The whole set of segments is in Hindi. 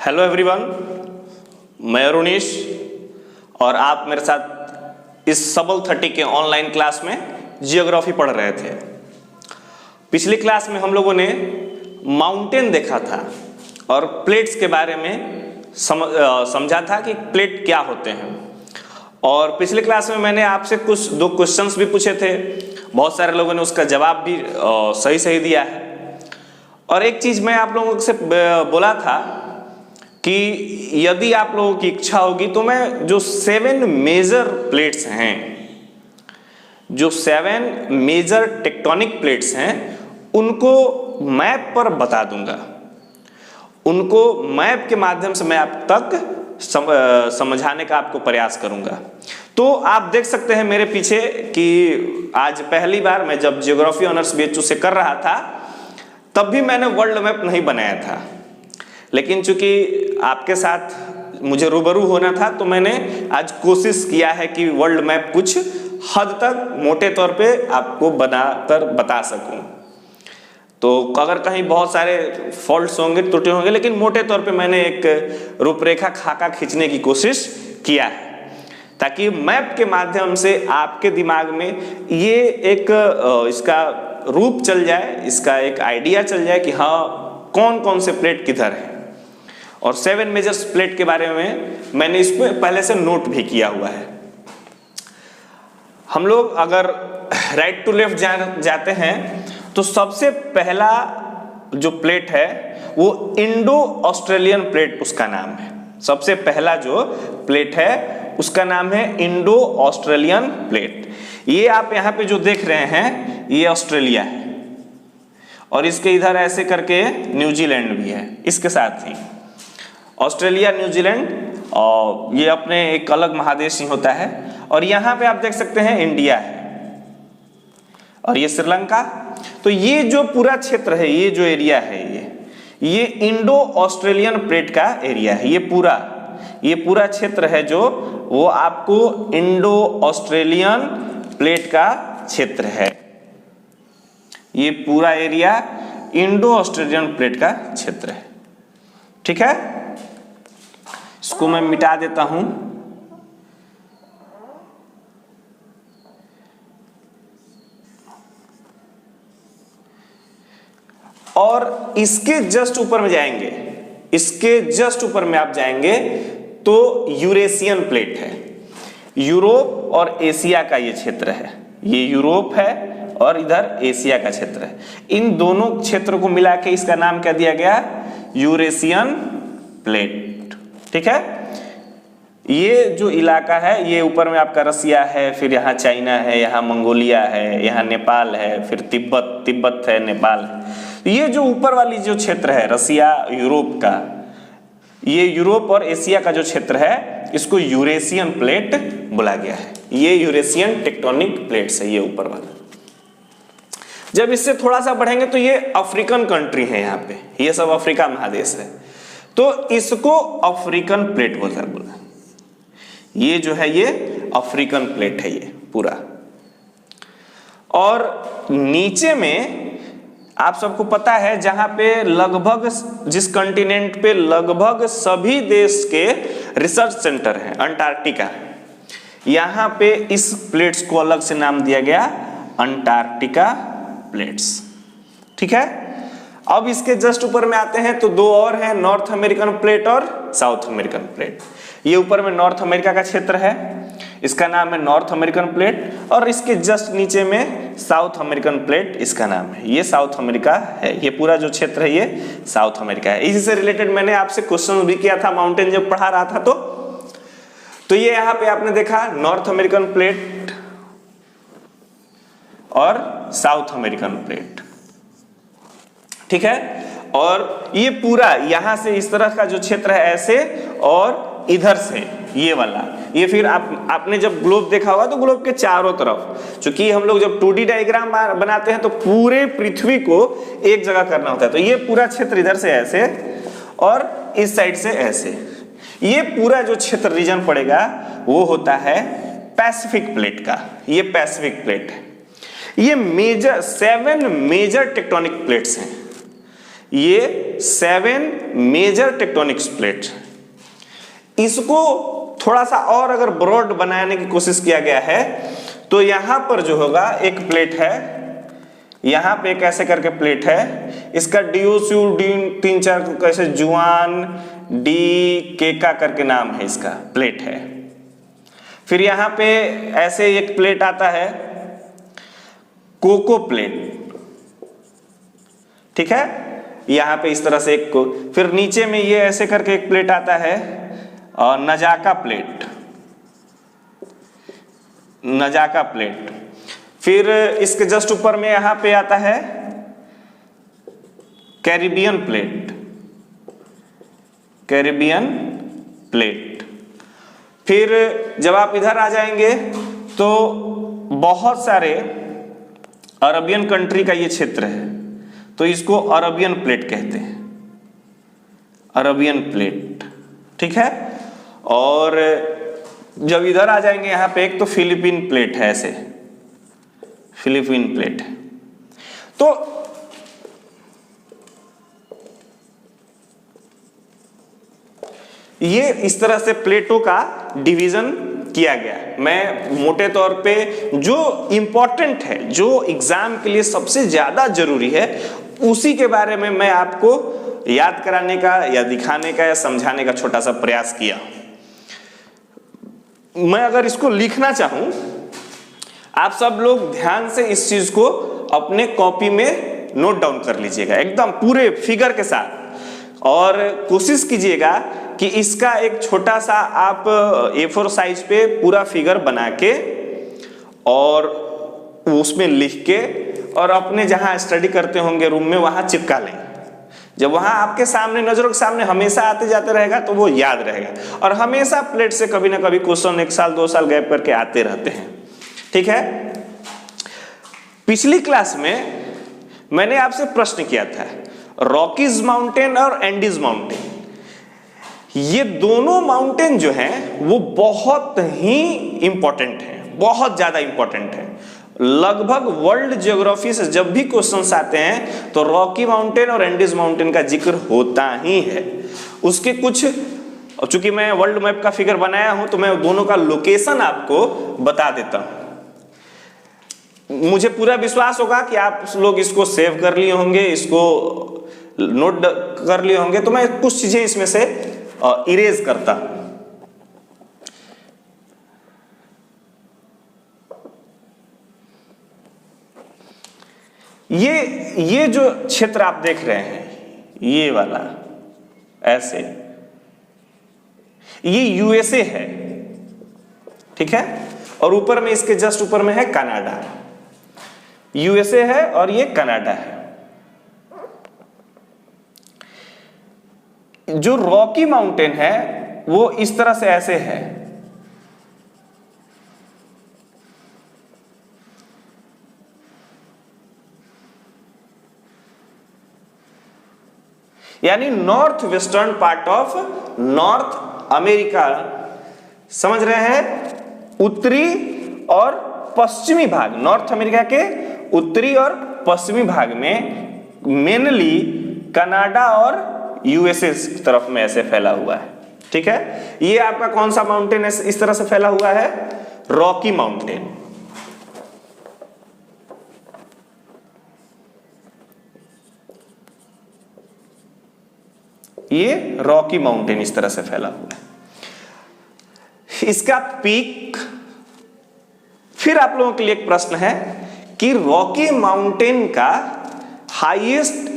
हेलो एवरीवन, मैं अरुणेश और आप मेरे साथ इस सबल 30 के ऑनलाइन क्लास में जियोग्राफी पढ़ रहे थे। पिछली क्लास में हम लोगों ने माउंटेन देखा था और प्लेट्स के बारे में समझा था कि प्लेट क्या होते हैं। और पिछली क्लास में मैंने आपसे दो क्वेश्चंस भी पूछे थे, बहुत सारे लोगों ने उसका जवाब भी सही दिया है। और एक चीज़ मैं आप लोगों से बोला था कि यदि आप लोगों की इच्छा होगी तो मैं जो 7 मेजर प्लेट्स हैं, जो 7 मेजर टेक्टोनिक प्लेट्स हैं, उनको मैप पर बता दूंगा। उनको मैप के माध्यम से मैं आप तक समझाने का आपको प्रयास करूंगा। तो आप देख सकते हैं मेरे पीछे कि आज पहली बार मैं जब ज्योग्राफी ऑनर्स BHU से कर रहा था तब भी मैंने वर्ल्ड मैप नहीं बनाया था, लेकिन चूंकि आपके साथ मुझे रूबरू होना था तो मैंने आज कोशिश किया है कि वर्ल्ड मैप कुछ हद तक मोटे तौर पे आपको बनाकर बता सकूं। तो अगर कहीं बहुत सारे फॉल्ट्स होंगे, त्रुटि होंगे, लेकिन मोटे तौर पे मैंने एक रूपरेखा खाका खींचने की कोशिश किया है ताकि मैप के माध्यम से आपके दिमाग में ये एक इसका रूप चल जाए, इसका एक आइडिया चल जाए कि हाँ कौन कौन से प्लेट किधर है। और 7 मेजर प्लेट के बारे में मैंने इसमें पहले से नोट भी किया हुआ है। हम लोग अगर राइट टू लेफ्ट जाते हैं तो सबसे पहला जो प्लेट है वो इंडो ऑस्ट्रेलियन प्लेट उसका नाम है। सबसे पहला जो प्लेट है उसका नाम है इंडो ऑस्ट्रेलियन प्लेट। ये आप यहाँ पे जो देख रहे हैं ये ऑस्ट्रेलिया है और इसके इधर ऐसे करके न्यूजीलैंड भी है इसके साथ ही। ऑस्ट्रेलिया, न्यूजीलैंड और ये अपने एक अलग महादेश ही होता है। और यहाँ पे आप देख सकते हैं इंडिया है और ये श्रीलंका। तो ये जो पूरा क्षेत्र है, ये जो एरिया है, ये इंडो ऑस्ट्रेलियन प्लेट का एरिया है। ये पूरा क्षेत्र है जो वो आपको इंडो ऑस्ट्रेलियन प्लेट का क्षेत्र है। ये पूरा एरिया इंडो ऑस्ट्रेलियन प्लेट का क्षेत्र है। ठीक है, इसको मैं मिटा देता हूं। और इसके जस्ट ऊपर में जाएंगे, इसके जस्ट ऊपर में आप जाएंगे तो यूरेशियन प्लेट है। यूरोप और एशिया का ये क्षेत्र है। ये यूरोप है और इधर एशिया का क्षेत्र है। इन दोनों क्षेत्रों को मिला के इसका नाम क्या दिया गया? Eurasian plate. ठीक है, ये जो इलाका है ये ऊपर में आपका रसिया है, फिर यहाँ चाइना है, यहाँ मंगोलिया है, यहाँ नेपाल है, फिर तिब्बत है, नेपाल है। ये जो ऊपर वाली जो क्षेत्र है रसिया, यूरोप का, ये यूरोप और एशिया का जो क्षेत्र है इसको यूरेशियन प्लेट बोला गया है। ये यूरेशियन टेक्टोनिक प्लेट्स है, ये ऊपर वाला। जब इससे थोड़ा सा बढ़ेंगे तो ये अफ्रीकन कंट्री है, यहाँ पे ये सब अफ्रीका महादेश है, तो इसको अफ्रीकन प्लेट बोला। ये जो है ये अफ्रीकन प्लेट है ये पूरा। और नीचे में आप सबको पता है जहां पे लगभग जिस कॉन्टिनेंट पे लगभग सभी देश के रिसर्च सेंटर हैं, अंटार्कटिका, यहां पे इस प्लेट्स को अलग से नाम दिया गया अंटार्कटिका प्लेट्स। ठीक है, अब इसके जस्ट ऊपर में आते हैं तो दो और हैं, नॉर्थ अमेरिकन प्लेट और साउथ अमेरिकन प्लेट। ये ऊपर में नॉर्थ अमेरिका का क्षेत्र है, इसका नाम है नॉर्थ अमेरिकन प्लेट, और इसके जस्ट नीचे में साउथ अमेरिकन प्लेट, इसका नाम है, ये साउथ अमेरिका है। ये पूरा जो क्षेत्र है ये साउथ अमेरिका है। इसी से रिलेटेड मैंने आपसे क्वेश्चन भी किया था माउंटेन जब पढ़ा रहा था। तो ये यहाँ पे आपने देखा नॉर्थ अमेरिकन प्लेट और साउथ अमेरिकन प्लेट। ठीक है, और ये पूरा यहां से इस तरह का जो क्षेत्र है ऐसे, और इधर से ये वाला, ये फिर आपने जब ग्लोब देखा होगा तो ग्लोब के चारों तरफ, चूंकि हम लोग जब 2D डायग्राम बनाते हैं तो पूरे पृथ्वी को एक जगह करना होता है, तो ये पूरा क्षेत्र इधर से ऐसे और इस साइड से ऐसे, ये पूरा जो क्षेत्र रीजन पड़ेगा वो होता है पैसिफिक प्लेट का। ये पैसिफिक प्लेट है। ये 7 मेजर टेक्टोनिक प्लेट्स हैं। ये 7 मेजर टेक्टोनिक्स प्लेट। इसको थोड़ा सा और अगर ब्रॉड बनाने की कोशिश किया गया है तो यहां पर जो होगा एक प्लेट है, यहां पे एक ऐसे करके प्लेट है, इसका डीओसू डी 3-4 कैसे जुआन डी केका करके नाम है, इसका प्लेट है। फिर यहां पे ऐसे एक प्लेट आता है कोको प्लेट, ठीक है, यहां पे इस तरह से एक को। फिर नीचे में ये ऐसे करके एक प्लेट आता है और नजाका प्लेट, नजाका प्लेट। फिर इसके जस्ट ऊपर में यहां पे आता है कैरिबियन प्लेट, कैरिबियन प्लेट। फिर जब आप इधर आ जाएंगे तो बहुत सारे अरबियन कंट्री का ये क्षेत्र है, तो इसको अरबियन प्लेट कहते हैं, अरबियन प्लेट, ठीक है। और जब इधर आ जाएंगे यहां पे एक तो फिलीपीन प्लेट है, ऐसे फिलीपीन प्लेट है। तो ये इस तरह से प्लेटों का डिवीजन किया गया है। मैं मोटे तौर पे जो इंपॉर्टेंट है, जो एग्जाम के लिए सबसे ज्यादा जरूरी है, उसी के बारे में मैं आपको याद कराने का या दिखाने का या समझाने का छोटा सा प्रयास किया। मैं अगर इसको लिखना चाहूं, आप सब लोग ध्यान से इस चीज को अपने कॉपी में नोट डाउन कर लीजिएगा एकदम पूरे फिगर के साथ, और कोशिश कीजिएगा कि इसका एक छोटा सा आप A4 साइज पे पूरा फिगर बना के और उसमें लिख के और अपने जहां स्टडी करते होंगे रूम में वहां चिपका लें। जब वहां आपके सामने, नजरों के सामने हमेशा आते जाते रहेगा तो वो याद रहेगा। और हमेशा प्लेट से कभी ना कभी क्वेश्चन 1 साल 2 साल गैप करके आते रहते हैं, ठीक है। पिछली क्लास में मैंने आपसे प्रश्न किया था, रॉकीज माउंटेन और एंडीज माउंटेन, ये दोनों माउंटेन जो हैं वो बहुत ही इंपॉर्टेंट हैं, बहुत ज्यादा इंपॉर्टेंट है। लगभग वर्ल्ड ज्योग्राफी से जब भी क्वेश्चंस आते हैं तो रॉकी माउंटेन और एंडीज माउंटेन का जिक्र होता ही है। उसके कुछ, चूंकि मैं वर्ल्ड मैप का फिगर बनाया हूं तो मैं दोनों का लोकेशन आपको बता देता हूं। मुझे पूरा विश्वास होगा कि आप लोग इसको सेव कर लिए होंगे, इसको नोट कर लिए होंगे, तो मैं कुछ चीजें इसमें से इरेज करता हूं। ये जो क्षेत्र आप देख रहे हैं, ये वाला ऐसे, ये यूएसए है, ठीक है, और ऊपर में, इसके जस्ट ऊपर में है कनाडा। यूएसए है और ये कनाडा है। जो रॉकी माउंटेन है वो इस तरह से ऐसे है, यानी north western part of north America, समझ रहे हैं, उत्तरी और पश्चिमी भाग, नॉर्थ अमेरिका के उत्तरी और पश्चिमी भाग में मेनली कनाडा और यूएसए की तरफ में ऐसे फैला हुआ है, ठीक है। ये आपका कौन सा माउंटेन इस तरह से फैला हुआ है? Rocky mountain. ये रॉकी माउंटेन इस तरह से फैला हुआ है। इसका पीक, फिर आप लोगों के लिए एक प्रश्न है कि रॉकी माउंटेन का हाईएस्ट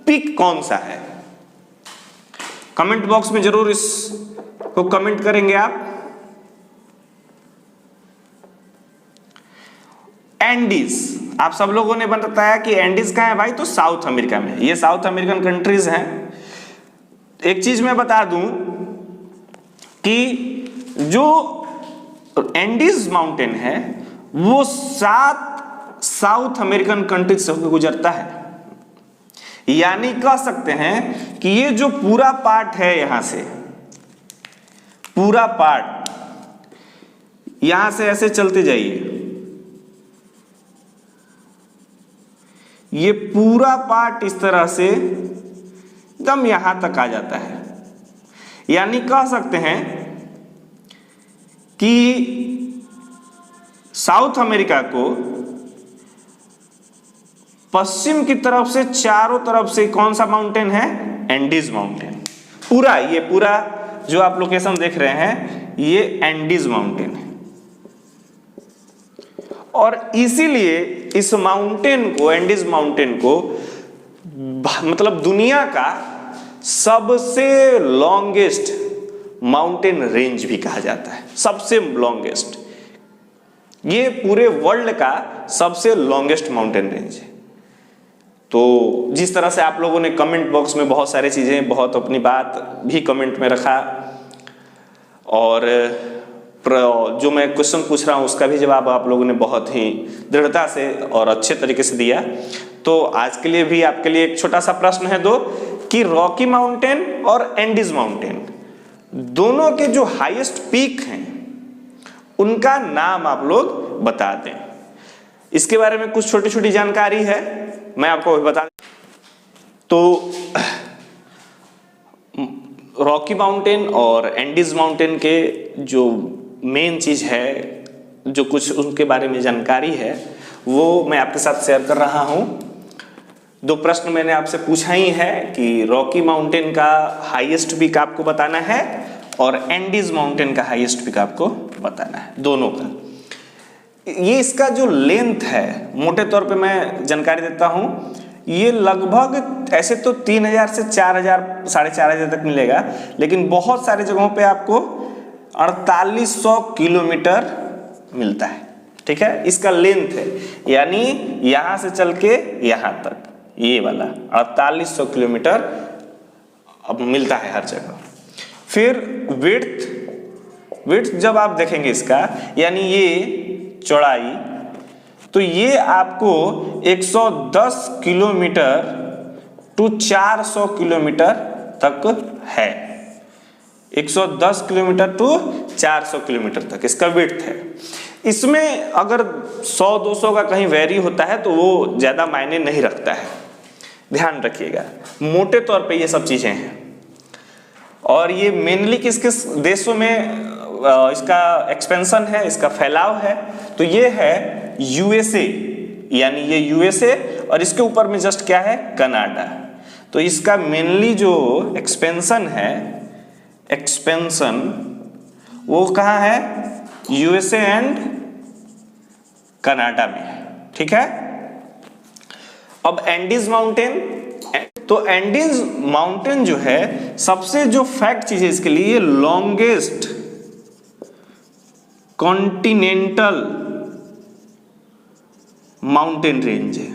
पीक कौन सा है? कमेंट बॉक्स में जरूर इसको कमेंट करेंगे आप। एंडीज, आप सब लोगों ने बताया कि एंडीज कहां है भाई, तो साउथ अमेरिका में। ये साउथ अमेरिकन कंट्रीज हैं। एक चीज मैं बता दूं कि जो एंडीज माउंटेन है वो 7 साउथ अमेरिकन कंट्रीज से होकर गुजरता है। यानी कह सकते हैं कि ये जो पूरा पार्ट है, यहां से पूरा पार्ट, यहां से ऐसे चलते जाइए, ये पूरा पार्ट इस तरह से एकदम यहां तक आ जाता है। यानी कह सकते हैं कि साउथ अमेरिका को पश्चिम की तरफ से चारों तरफ से कौन सा माउंटेन है? Andes mountain. पूरा ये पूरा जो आप लोकेशन देख रहे हैं ये एंडीज माउंटेन है, और इसीलिए इस माउंटेन को, एंडीज माउंटेन को मतलब दुनिया का सबसे लॉन्गेस्ट माउंटेन रेंज भी कहा जाता है। सबसे लॉन्गेस्ट, ये पूरे वर्ल्ड का सबसे लॉन्गेस्ट माउंटेन रेंज है। तो जिस तरह से आप लोगों ने कमेंट बॉक्स में बहुत सारी चीजें, बहुत अपनी बात भी कमेंट में रखा, और जो मैं क्वेश्चन पूछ रहा हूं उसका भी जवाब आप लोगों ने बहुत ही दृढ़ता से और अच्छे तरीके से दिया। तो आज के लिए भी आपके लिए एक छोटा सा प्रश्न है दो, कि रॉकी माउंटेन और एंडीज माउंटेन दोनों के जो हाईएस्ट पीक हैं उनका नाम आप लोग बता दें। इसके बारे में कुछ छोटी छोटी जानकारी है, मैं आपको बता दें। तो रॉकी माउंटेन और एंडीज माउंटेन के जो मेन चीज है, जो कुछ उनके बारे में जानकारी है, वो मैं आपके साथ शेयर कर रहा हूं। दो प्रश्न मैंने आपसे पूछा ही है कि रॉकी माउंटेन का हाईएस्ट पीक आपको बताना है और एंडीज माउंटेन का हाईएस्ट पीक आपको बताना है, दोनों का। ये इसका जो लेंथ है, मोटे तौर पे मैं जानकारी देता हूं, ये लगभग ऐसे तो 3000 से 4000, 4500 तक मिलेगा, लेकिन बहुत सारे जगहों पे आपको 4800 किलोमीटर मिलता है। ठीक है, इसका लेंथ है, यानी यहां से चल के यहां तक ये वाला 4800 किलोमीटर अब मिलता है हर जगह। फिर विड्थ जब आप देखेंगे इसका, यानी ये चौड़ाई, तो ये आपको 110 किलोमीटर टू 400 किलोमीटर तक है। 110 किलोमीटर टू 400 किलोमीटर तक इसका विड्थ है। इसमें अगर 100-200 का कहीं वेरी होता है तो वो ज्यादा मायने नहीं रखता है, ध्यान रखिएगा। मोटे तौर पे ये सब चीजें हैं, और ये मेनली किस किस देशों में इसका एक्सपेंशन है, इसका फैलाव है? तो ये है यूएसए, यानी ये यूएसए, और इसके ऊपर में जस्ट क्या है? कनाडा। तो इसका मेनली जो एक्सपेंशन है, एक्सपेंशन वो कहाँ है? यूएसए एंड कनाडा में है। ठीक है, अब एंडीज माउंटेन, तो एंडीज माउंटेन जो है, सबसे जो फैक्ट चीज है इसके लिए, लॉन्गेस्ट कॉन्टिनेंटल माउंटेन रेंज है,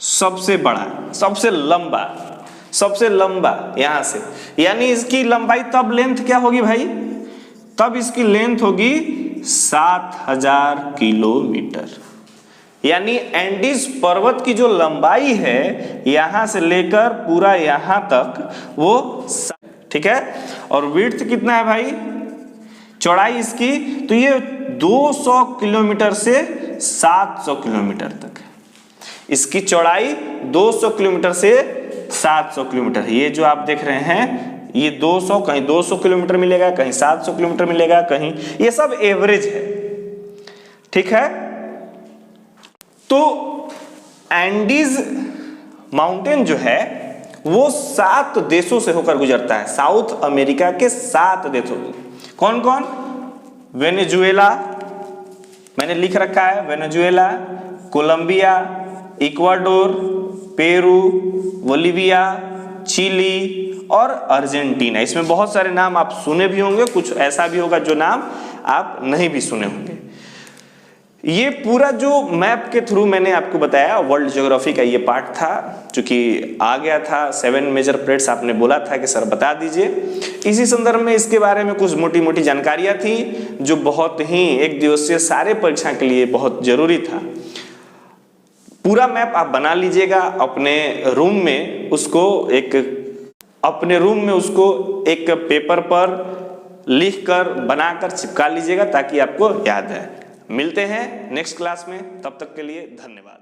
सबसे बड़ा, सबसे लंबा यहां से। यानी इसकी लंबाई तब लेंथ क्या होगी भाई? तब इसकी लेंथ होगी 7000 किलोमीटर। यानी एंडीज पर्वत की जो लंबाई है यहां से लेकर पूरा यहां तक, वो, ठीक है। और विड्थ कितना है भाई? चौड़ाई इसकी, तो ये 200 किलोमीटर से 700 किलोमीटर तक है। इसकी चौड़ाई 200 किलोमीटर से 700 किलोमीटर है। ये जो आप देख रहे हैं ये 200, कहीं 200 किलोमीटर मिलेगा, कहीं 700 किलोमीटर मिलेगा, कहीं, ये सब एवरेज है। ठीक है, तो एंडीज माउंटेन जो है वो 7 देशों से होकर गुजरता है, साउथ अमेरिका के 7 देशों। कौन कौन? वेनेजुएला, मैंने लिख रखा है, Venezuela, Colombia, Ecuador, Peru, Bolivia, Chile और अर्जेंटीना। इसमें बहुत सारे नाम आप सुने भी होंगे, कुछ ऐसा भी होगा जो नाम आप नहीं भी सुने होंगे। ये पूरा जो मैप के थ्रू मैंने आपको बताया, वर्ल्ड ज्योग्राफी का ये पार्ट था, चूंकि आ गया था 7 मेजर प्लेट्स, आपने बोला था कि सर बता दीजिए। इसी संदर्भ में इसके बारे में कुछ मोटी मोटी जानकारियां थी जो बहुत ही एक दिवसीय सारे परीक्षा के लिए बहुत जरूरी था। पूरा मैप आप बना लीजिएगा अपने रूम में, उसको एक पेपर पर लिखकर बनाकर चिपका लीजिएगा ताकि आपको याद है। मिलते हैं नेक्स्ट क्लास में, तब तक के लिए धन्यवाद।